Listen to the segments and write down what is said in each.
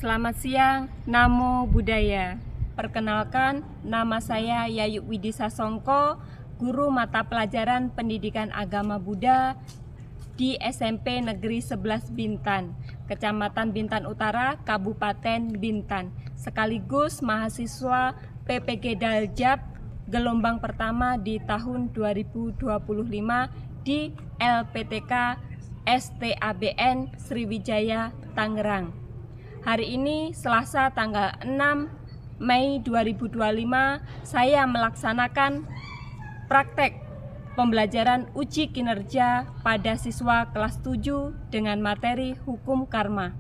Selamat siang, Namo Buddhaya. Perkenalkan, nama saya Yayu Widisa Songko, guru mata pelajaran Pendidikan Agama Buddha di SMP Negeri 11 Bintan, Kecamatan Bintan Utara, Kabupaten Bintan, sekaligus mahasiswa PPG Daljab gelombang pertama di tahun 2025 di LPTK STABN Sriwijaya, Tangerang. Hari ini Selasa tanggal 6 Mei 2025, saya melaksanakan praktek pembelajaran uji kinerja pada siswa kelas 7 dengan materi hukum karma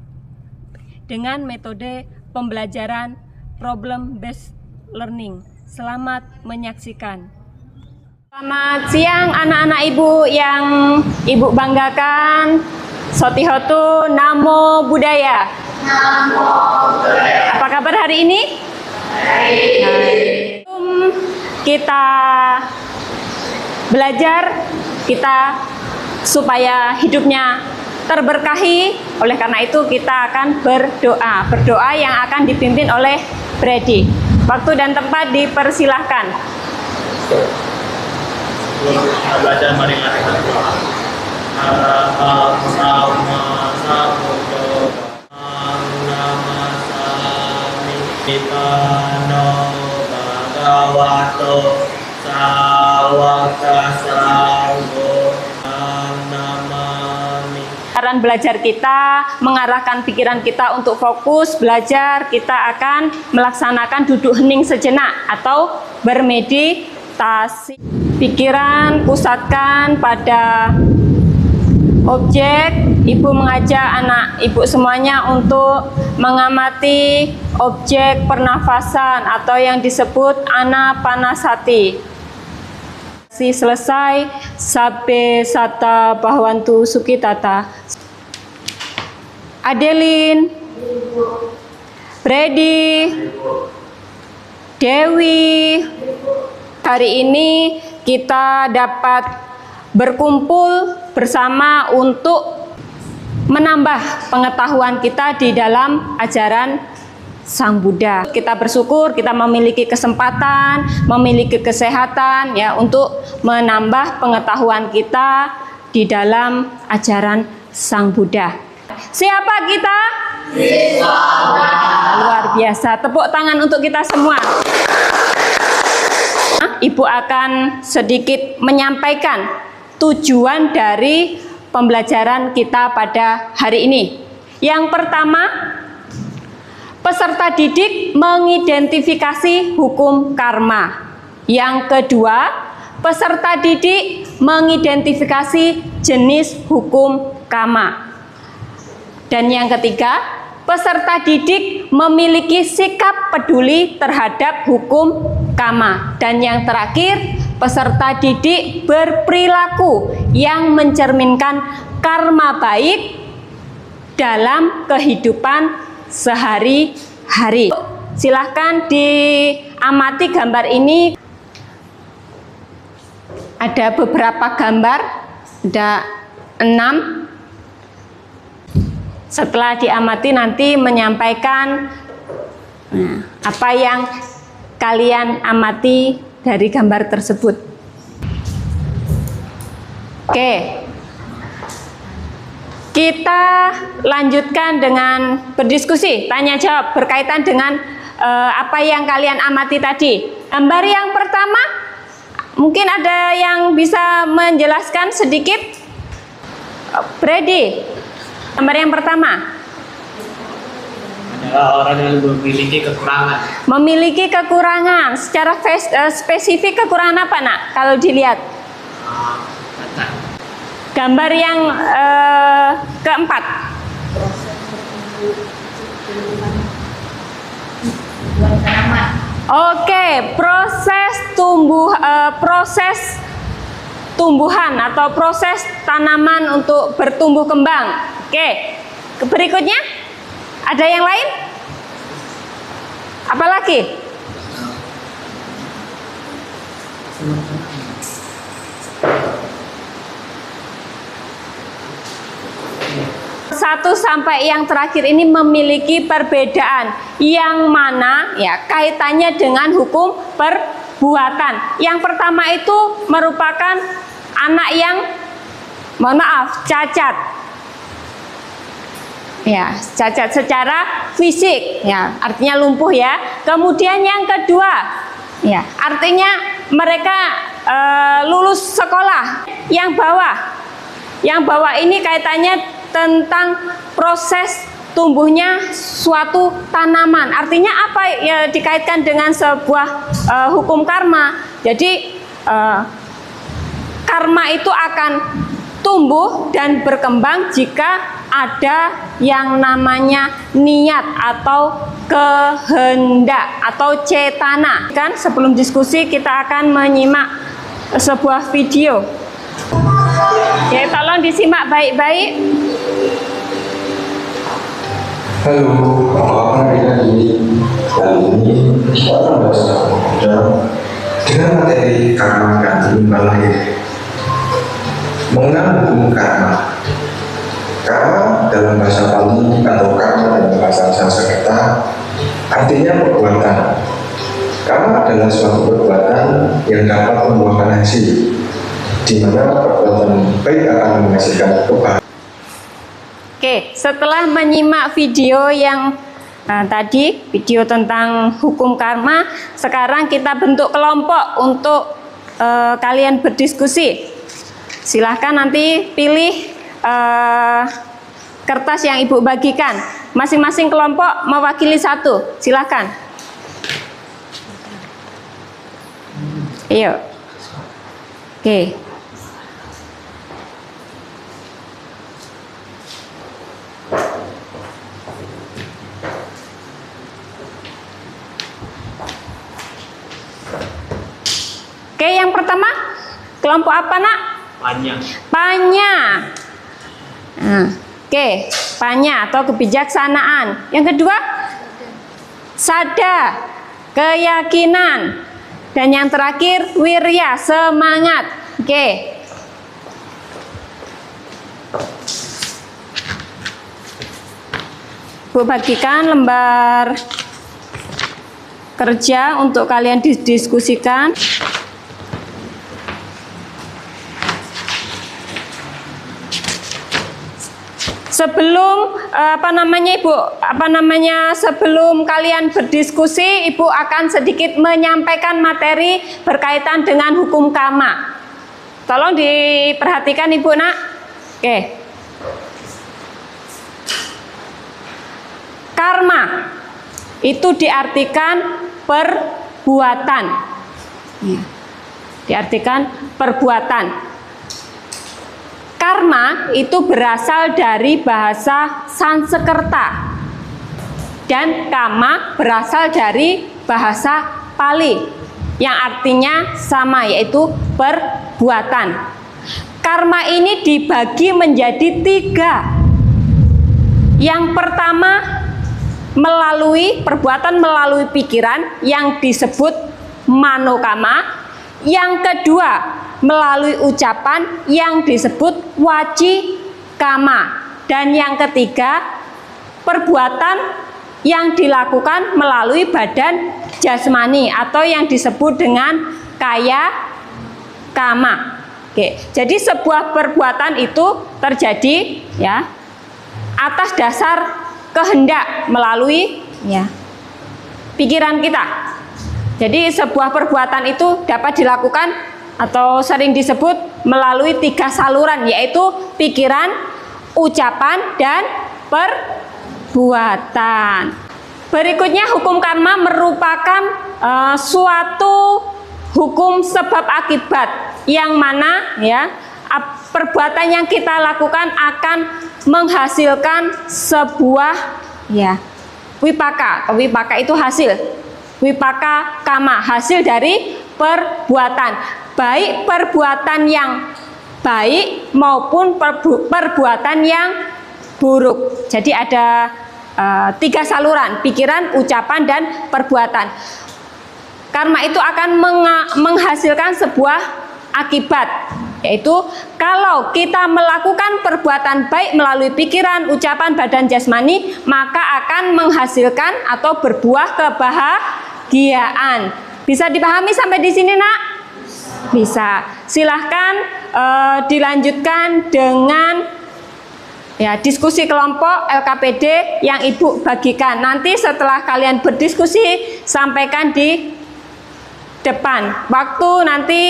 dengan metode pembelajaran problem based learning. Selamat menyaksikan. Selamat siang anak-anak ibu yang ibu banggakan. Sotihotu Namo Buddhaya. Namo Buddhaya. Apa kabar hari ini? Baik. Kita belajar supaya hidupnya terberkahi. Oleh karena itu kita akan berdoa yang akan dipimpin oleh Brady. Waktu dan tempat dipersilahkan. Sebelum kita belajar, marilah kita berdoa. Saran belajar kita mengarahkan pikiran kita untuk fokus belajar. Kita akan melaksanakan duduk hening sejenak atau bermeditasi. Pikiran pusatkan pada objek. Ibu mengajak anak ibu semuanya untuk mengamati objek pernafasan atau yang disebut anapanasati. Selesai, sabbe sata bahwantu sukitata. Adeline, Brady, Dewi, hari ini kita dapat berkumpul bersama untuk menambah pengetahuan kita di dalam ajaran Sang Buddha. Kita bersyukur kita memiliki kesempatan, memiliki kesehatan ya untuk menambah pengetahuan kita di dalam ajaran Sang Buddha. Siapa kita? Luar biasa. Tepuk tangan untuk kita semua. Ibu akan sedikit menyampaikan tujuan dari pembelajaran kita pada hari ini. Yang pertama, peserta didik mengidentifikasi hukum karma. Yang kedua, peserta didik mengidentifikasi jenis hukum karma. Dan yang ketiga, peserta didik memiliki sikap peduli terhadap hukum karma. Dan yang terakhir, peserta didik berperilaku yang mencerminkan karma baik dalam kehidupan sehari-hari. Silahkan diamati gambar ini. Ada beberapa gambar, ada 6. Setelah diamati nanti menyampaikan apa yang kalian amati dari gambar tersebut. Oke. Kita lanjutkan dengan berdiskusi, tanya jawab berkaitan dengan apa yang kalian amati tadi. Gambar yang pertama, mungkin ada yang bisa menjelaskan sedikit? Brady, gambar yang pertama. Adalah orang yang memiliki kekurangan. Memiliki kekurangan. Secara spesifik kekurangan apa, Nak? Kalau dilihat. Gambar yang keempat. Oke, proses tumbuhan atau proses tanaman untuk bertumbuh kembang. Oke, berikutnya ada yang lain? Apalagi? satu sampai yang terakhir ini memiliki perbedaan yang mana ya kaitannya dengan hukum perbuatan. Yang pertama itu merupakan anak yang cacat. Ya, cacat secara fisik, ya, artinya lumpuh ya. Kemudian yang kedua, ya, artinya mereka lulus sekolah. Yang bawah ini kaitannya tentang proses tumbuhnya suatu tanaman. Artinya apa ya dikaitkan dengan sebuah hukum karma. Jadi karma itu akan tumbuh dan berkembang jika ada yang namanya niat atau kehendak atau cetana. Kan sebelum diskusi kita akan menyimak sebuah video. Ya, tolong disimak baik-baik. Halo, apa kabar ini? Kali ini kita akan bahas dengan materi karma dan timbal lahir. Mengenal hukum karma. Karma dalam bahasa Pali atau karma dalam bahasa Sanskerta artinya perbuatan. Karma adalah suatu perbuatan yang dapat membuahkan hasil, di mana perbuatan baik akan menghasilkan kebahagiaan. Oke, setelah menyimak video yang tadi, video tentang hukum karma, sekarang kita bentuk kelompok untuk kalian berdiskusi. Silahkan nanti pilih kertas yang Ibu bagikan. Masing-masing kelompok mewakili satu. Silahkan. Ayo. Oke. Oke, yang pertama kelompok apa, Nak? Panya. Oke, panya atau kebijaksanaan. Yang kedua, sada, keyakinan. Dan yang terakhir, wirya, semangat. Oke. Bu bagikan lembar kerja untuk kalian didiskusikan. Sebelum sebelum kalian berdiskusi, Ibu akan sedikit menyampaikan materi berkaitan dengan hukum karma. Tolong diperhatikan, Ibu, Nak. Oke. Karma itu diartikan perbuatan. Diartikan perbuatan. Karma itu berasal dari bahasa Sanskerta dan kama berasal dari bahasa Pali yang artinya sama, yaitu perbuatan. Karma ini dibagi menjadi 3. Yang pertama perbuatan melalui pikiran yang disebut manokama. Yang kedua melalui ucapan yang disebut wacikama. Dan yang ketiga, perbuatan yang dilakukan melalui badan jasmani atau yang disebut dengan kaya kama. Oke, jadi sebuah perbuatan itu terjadi ya atas dasar kehendak melalui ya pikiran kita. Jadi sebuah perbuatan itu dapat dilakukan atau sering disebut melalui 3 saluran, yaitu pikiran, ucapan, dan perbuatan. Berikutnya, hukum karma merupakan suatu hukum sebab akibat yang mana ya perbuatan yang kita lakukan akan menghasilkan sebuah ya wipaka. Wipaka itu hasil. Wipaka kama, hasil dari perbuatan, baik perbuatan yang baik maupun perbuatan yang buruk. Jadi ada 3 saluran, pikiran, ucapan, dan perbuatan. Karma itu akan menghasilkan sebuah akibat. Yaitu kalau kita melakukan perbuatan baik melalui pikiran, ucapan, badan jasmani, maka akan menghasilkan atau berbuah kebahagiaan. Bisa dipahami sampai di sini, Nak? Bisa. Silahkan dilanjutkan dengan diskusi kelompok LKPD yang Ibu bagikan. Nanti setelah kalian berdiskusi, sampaikan di depan. Waktu nanti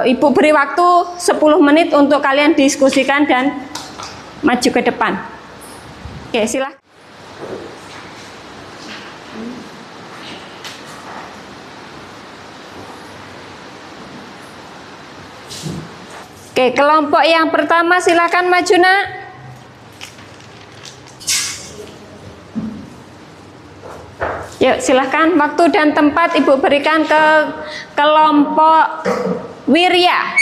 Ibu beri waktu 10 menit untuk kalian diskusikan dan maju ke depan. Oke, silakan. Oke, kelompok yang pertama silakan maju, Nak. Yuk, silahkan. Waktu dan tempat Ibu berikan ke kelompok Wirya.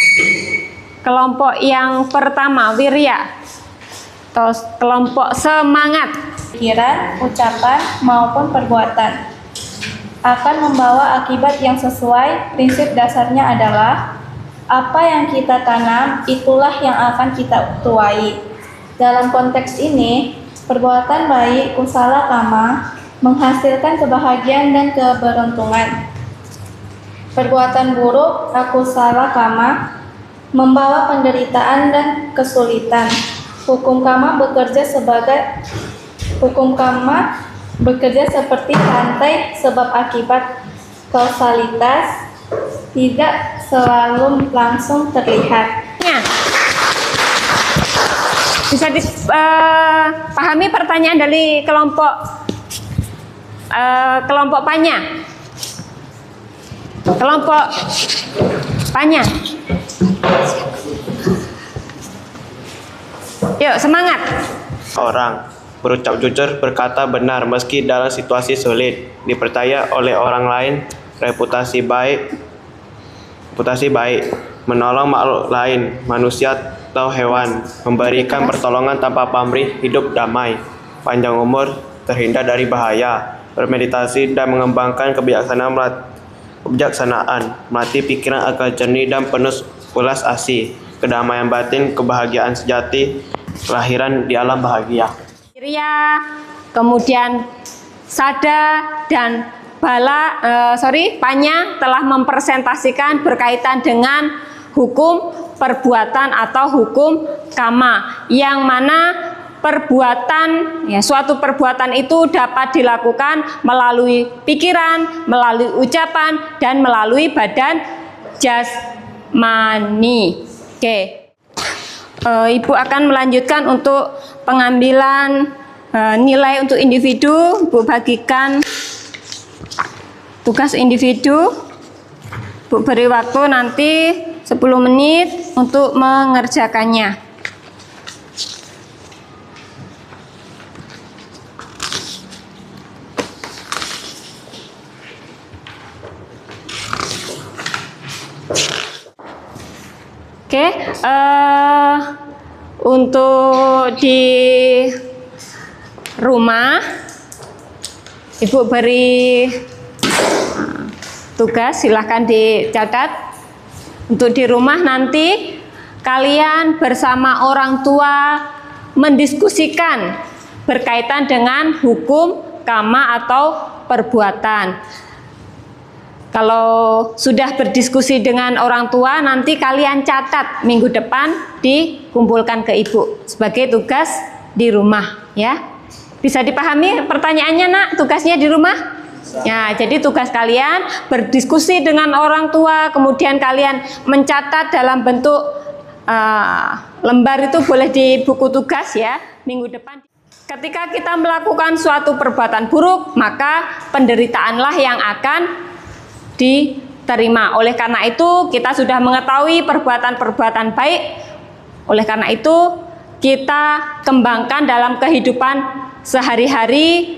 Kelompok yang pertama, Wirya. Terus kelompok semangat. Pikiran, ucapan, maupun perbuatan akan membawa akibat yang sesuai. Prinsip dasarnya adalah apa yang kita tanam, itulah yang akan kita tuai. Dalam konteks ini, perbuatan baik, kusala kama, menghasilkan kebahagiaan dan keberuntungan. Perbuatan buruk, akusala kama, membawa penderitaan dan kesulitan. Hukum kama bekerja seperti rantai sebab akibat. Kausalitas tidak selalu langsung terlihat. Bisa dipahami pertanyaan dari kelompok Panya. Kelompok Panya. Yuk, semangat. Orang berucap jujur, berkata benar meski dalam situasi sulit, dipercaya oleh orang lain, reputasi baik, menolong makhluk lain, manusia atau hewan, memberikan pertolongan tanpa pamrih, hidup damai, panjang umur, terhindar dari bahaya, bermeditasi dan mengembangkan kebijaksanaan, melatih pikiran agar jernih dan penuh ulas asih, kedamaian batin, kebahagiaan sejati, kelahiran di alam bahagia. Wirya, kemudian Sada dan Panya telah mempresentasikan berkaitan dengan hukum perbuatan atau hukum kama, yang mana suatu perbuatan itu dapat dilakukan melalui pikiran, melalui ucapan, dan melalui badan jasmani. Oke. Ibu akan melanjutkan untuk pengambilan nilai untuk individu. Ibu bagikan tugas individu. Bu beri waktu nanti 10 menit untuk mengerjakannya. Oke, untuk di rumah Ibu beri tugas, silahkan dicatat. Untuk di rumah nanti kalian bersama orang tua mendiskusikan berkaitan dengan hukum kama atau perbuatan. Kalau sudah berdiskusi dengan orang tua, nanti kalian catat minggu depan dikumpulkan ke Ibu sebagai tugas di rumah, ya. Bisa dipahami pertanyaannya, Nak? Tugasnya di rumah? Ya, jadi tugas kalian berdiskusi dengan orang tua, kemudian kalian mencatat dalam bentuk lembar, itu boleh di buku tugas ya, minggu depan. Ketika kita melakukan suatu perbuatan buruk, maka penderitaanlah yang akan diterima. Oleh karena itu, kita sudah mengetahui perbuatan-perbuatan baik. Oleh karena itu, kita kembangkan dalam kehidupan sehari-hari,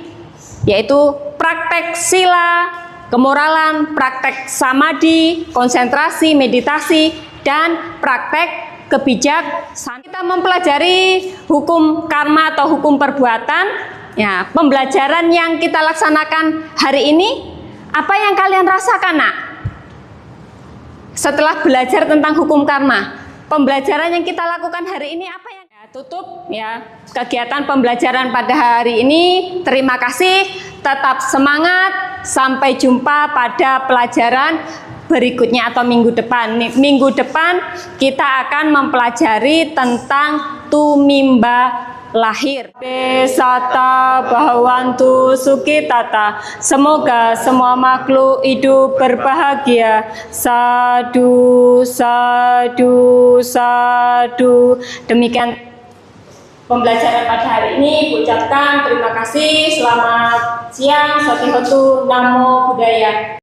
yaitu praktek sila, kemoralan, praktek samadhi, konsentrasi, meditasi, dan praktek kebijaksanaan. Kita mempelajari hukum karma atau hukum perbuatan. Ya, pembelajaran yang kita laksanakan hari ini, apa yang kalian rasakan, Nak? setelah belajar tentang hukum karma, pembelajaran yang kita lakukan hari ini apa yang tutup ya kegiatan pembelajaran pada hari ini. Terima kasih, tetap semangat, sampai jumpa pada pelajaran berikutnya atau minggu depan. Minggu depan kita akan mempelajari tentang tumimba lahir. Besata Bhawantu Sukitata. Semoga semua makhluk hidup berbahagia. Sadu, sadu, sadu. Demikian pembelajaran pada hari ini. Ucapkan terima kasih. Selamat siang. Satihotu. Namo Buddhaya.